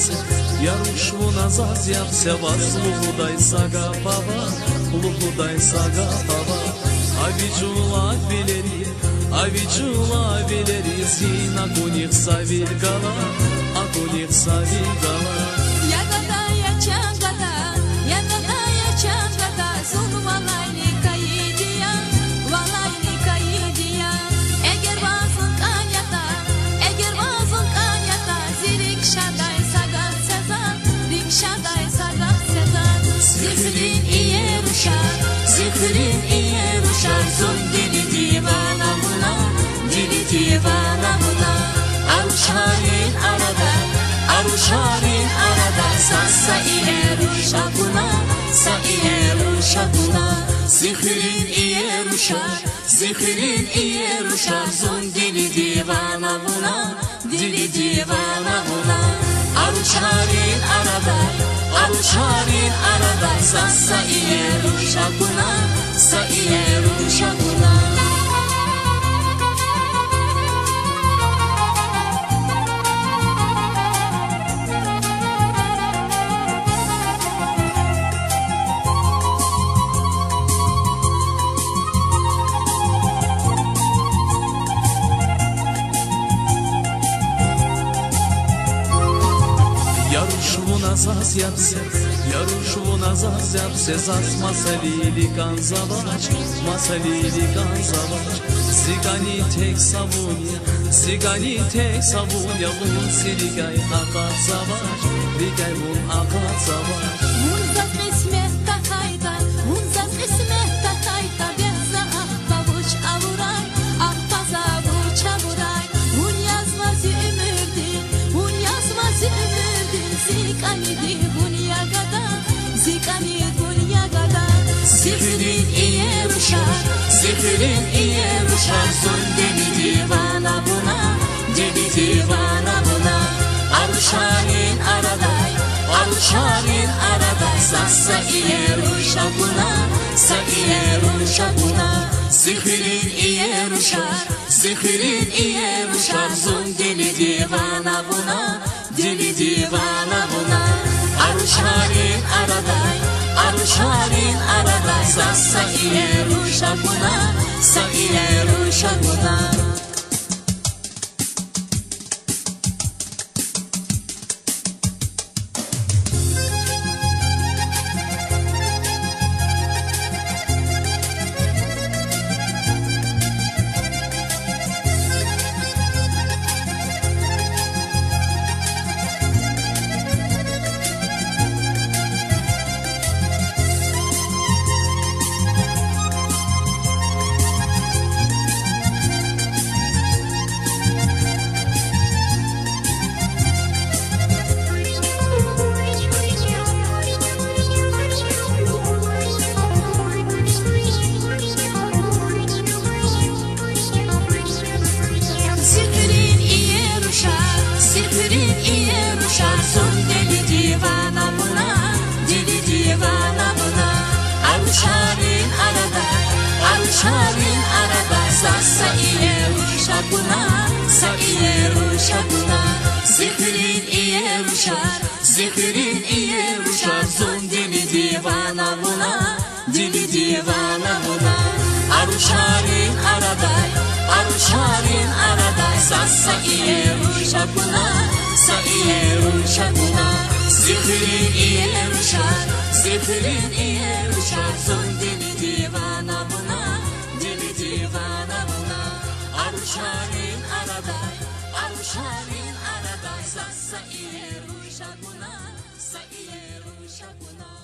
yapse, yarushvu nazaz yapse, vas luhuday saga baba, luhuday saga baba. Avicula bileri, zina kunik savil gala, akunik savil gala. Ягода я чангада, зул валайни каидия, Eğer vazın kanyata, zirik şaday sagat sezan, Zikrin iye ruşar, zul dili divana buna, Aruşarin arada, sa iye ruşa buna, Zikrin iye ruşar, zul dili divana buna, Aruşarin arada, sa iye ruşa buna. Yarushvu nazaz yapse, zas masalili kan zavach, Zigani tek savunya, vun siligay akat zavach, ligay vun akat zavach. Munzas qismet takayda, benza pavuç avuray, Hun yazmazı ümürdin, Zikani bunyagada, Zikrin iye ruşar, zul deli divana buna, Aruşarin arada, sa iye ruşa buna, Zikrin iye ruşar, zul deli divana buna, Aruşarin arada, sa iye ruşa buna. Aruşarin arada, sa iye ruşa buna, Zikrin iye ruşar, zul dili divana buna, Aruşarin arada, sa iye ruşa buna, Zikrin iye ruşar, zul dili divana buna, Aruşarin arada, sa iye ruşa buna.